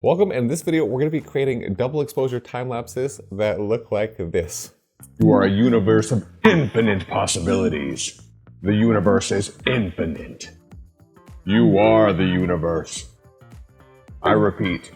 Welcome. In this video, we're going to be creating double exposure time lapses that look like this. You are a universe of infinite possibilities. The universe is infinite. You are the universe. I repeat.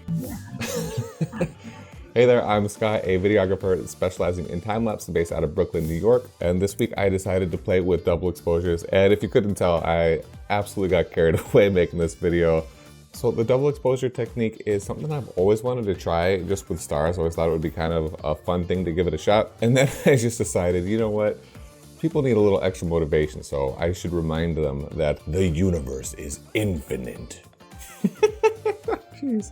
Hey there, I'm Scott, a videographer specializing in time lapse based out of Brooklyn, New York. And this week I decided to play with double exposures. And if you couldn't tell, I absolutely got carried away making this video. So the double exposure technique is something I've always wanted to try just with stars. I always thought it would be kind of a fun thing to give it a shot. And then I just decided, you know what? People need a little extra motivation, so I should remind them that the universe is infinite. Jeez.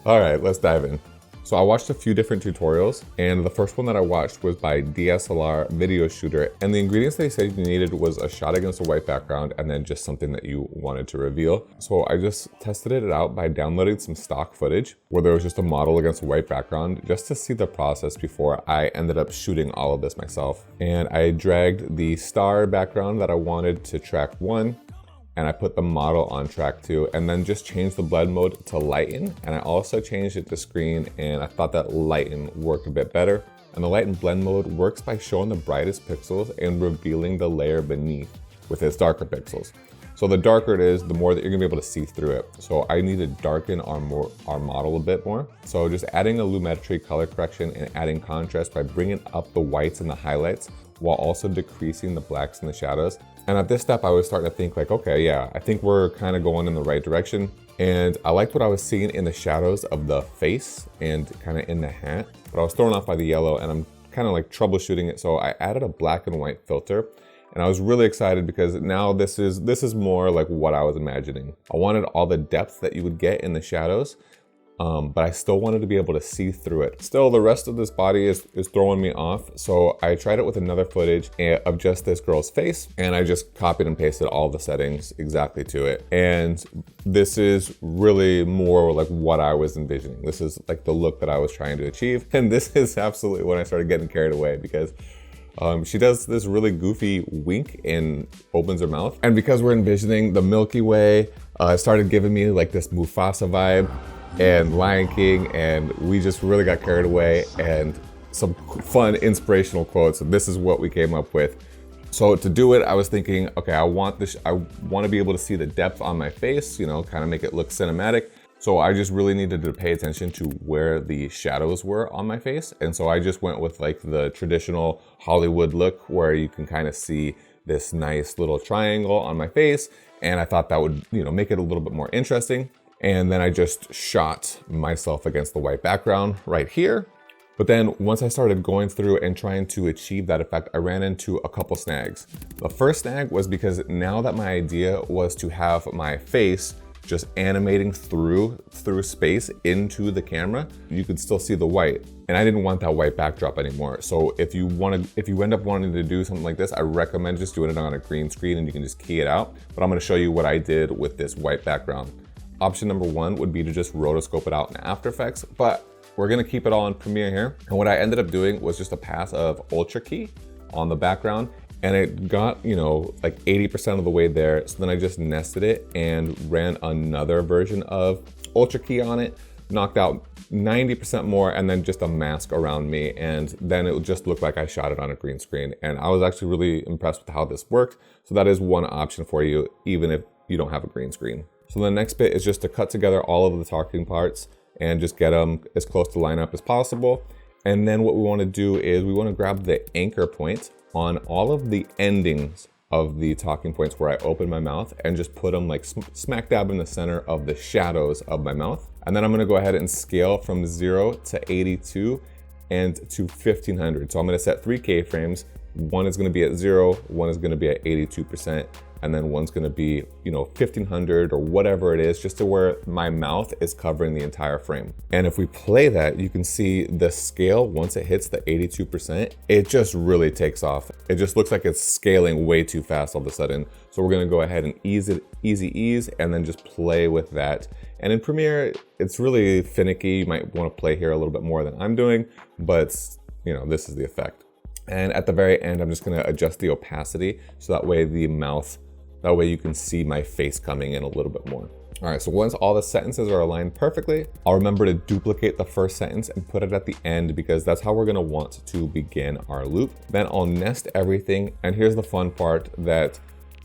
All right, let's dive in. So I watched a few different tutorials, and the first one that I watched was by DSLR Video Shooter, and the ingredients they said you needed was a shot against a white background and then just something that you wanted to reveal. So I just tested it out by downloading some stock footage where there was just a model against a white background just to see the process before I ended up shooting all of this myself. And I dragged the star background that I wanted to track 1, and I put the model on track 2, and then just changed the blend mode to lighten. And I also changed it to screen, and I thought that lighten worked a bit better. And the lighten blend mode works by showing the brightest pixels and revealing the layer beneath with its darker pixels. So the darker it is, the more that you're gonna be able to see through it. So I need to darken our model a bit more. So just adding a lumetri color correction and adding contrast by bringing up the whites and the highlights while also decreasing the blacks and the shadows. And at this step, I was starting to think like, okay, yeah, I think we're kind of going in the right direction. And I liked what I was seeing in the shadows of the face and kind of in the hat, but I was thrown off by the yellow, and I'm kind of like troubleshooting it. So I added a black and white filter, and I was really excited because now this is more like what I was imagining. I wanted all the depth that you would get in the shadows, but I still wanted to be able to see through it. Still, the rest of this body is throwing me off. So I tried it with another footage of just this girl's face, and I just copied and pasted all the settings exactly to it. And this is really more like what I was envisioning. This is like the look that I was trying to achieve. And this is absolutely when I started getting carried away, because she does this really goofy wink and opens her mouth. And because we're envisioning the Milky Way, it started giving me like this Mufasa vibe and Lion King, and we just really got carried away, and some fun inspirational quotes. And this is what we came up with. So to do it, I was thinking, okay, I want to be able to see the depth on my face, you know, kind of make it look cinematic. So I just really needed to pay attention to where the shadows were on my face. And so I just went with like the traditional Hollywood look where you can kind of see this nice little triangle on my face. And I thought that would, you know, make it a little bit more interesting. And then I just shot myself against the white background right here. But then once I started going through and trying to achieve that effect, I ran into a couple snags. The first snag was because now that my idea was to have my face just animating through space into the camera, you could still see the white. And I didn't want that white backdrop anymore. So if you end up wanting to do something like this, I recommend just doing it on a green screen, and you can just key it out. But I'm gonna show you what I did with this white background. Option number 1 would be to just rotoscope it out in After Effects, but we're gonna keep it all in Premiere here. And what I ended up doing was just a pass of Ultra Key on the background, and it got, you know, like 80% of the way there. So then I just nested it and ran another version of Ultra Key on it, knocked out 90% more, and then just a mask around me. And then it would just look like I shot it on a green screen. And I was actually really impressed with how this worked. So that is one option for you, even if you don't have a green screen. So the next bit is just to cut together all of the talking parts and just get them as close to line up as possible. And then what we want to do is we want to grab the anchor point on all of the endings of the talking points where I open my mouth and just put them like smack dab in the center of the shadows of my mouth. And then I'm going to go ahead and scale from 0 to 82 and to 1500. So I'm going to set 3 keyframes. One is going to be at 0, one is going to be at 82%. And then one's gonna be, you know, 1500 or whatever it is, just to where my mouth is covering the entire frame. And if we play that, you can see the scale, once it hits the 82%, it just really takes off. It just looks like it's scaling way too fast all of a sudden. So we're gonna go ahead and ease, and then just play with that. And in Premiere, it's really finicky. You might wanna play here a little bit more than I'm doing, but you know, this is the effect. And at the very end, I'm just gonna adjust the opacity so that way the mouth That way you can see my face coming in a little bit more. All right, so once all the sentences are aligned perfectly, I'll remember to duplicate the first sentence and put it at the end because that's how we're gonna want to begin our loop. Then I'll nest everything, and here's the fun part that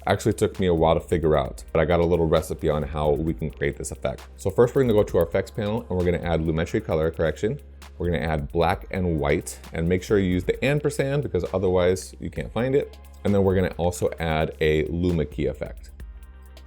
actually took me a while to figure out, but I got a little recipe on how we can create this effect. So first we're gonna go to our effects panel and we're gonna add lumetri color correction. We're gonna add black and white, and make sure you use the ampersand because otherwise you can't find it. And then we're gonna also add a luma key effect.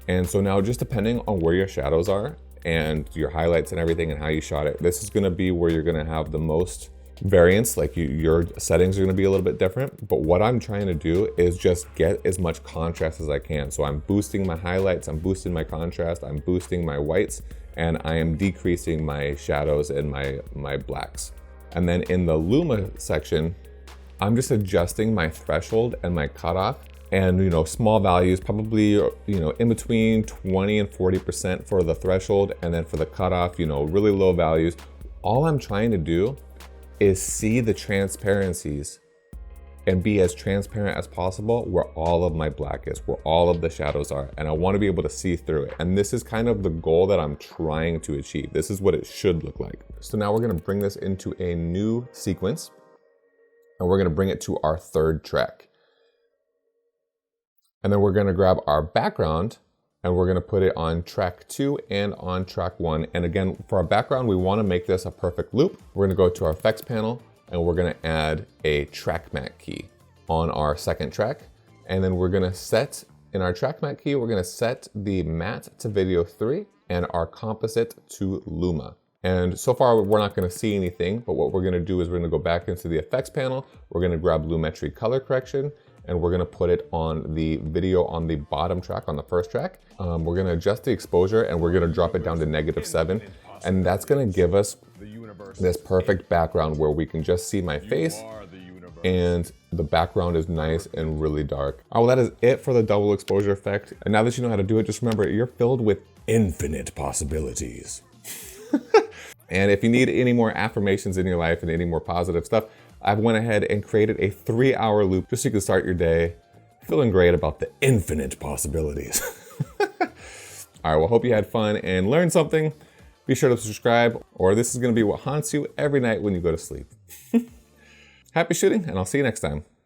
And so now just depending on where your shadows are and your highlights and everything and how you shot it, this is gonna be where you're gonna have the most variance, like your settings are gonna be a little bit different. But what I'm trying to do is just get as much contrast as I can. So I'm boosting my highlights, I'm boosting my contrast, I'm boosting my whites, and I am decreasing my shadows and my blacks. And then in the luma section, I'm just adjusting my threshold and my cutoff. And small values, probably in between 20 and 40% for the threshold, and then for the cutoff, really low values. All I'm trying to do is see the transparencies and be as transparent as possible where all of my black is, where all of the shadows are, and I want to be able to see through it. And this is kind of the goal that I'm trying to achieve. This is what it should look like. So now we're going to bring this into a new sequence, and we're going to bring it to our third track. And then we're gonna grab our background and we're gonna put it on track 2 and on track 1. And again, for our background, we wanna make this a perfect loop. We're gonna go to our effects panel and we're gonna add a track matte key on our second track. And then we're gonna set, in our track matte key, we're gonna set the matte to video 3 and our composite to luma. And so far, we're not gonna see anything, but what we're gonna do is we're gonna go back into the effects panel, we're gonna grab lumetri color correction, and we're gonna put it on the video on the bottom track, on the first track. We're gonna adjust the exposure and we're gonna drop it down to -7. And that's gonna give us this perfect background where we can just see my face and the background is nice and really dark. Oh, well, that is it for the double exposure effect. And now that you know how to do it, just remember, you're filled with infinite possibilities. And if you need any more affirmations in your life and any more positive stuff, I've went ahead and created a 3-hour loop just so you can start your day feeling great about the infinite possibilities. All right, well, hope you had fun and learned something. Be sure to subscribe, or this is gonna be what haunts you every night when you go to sleep. Happy shooting, and I'll see you next time.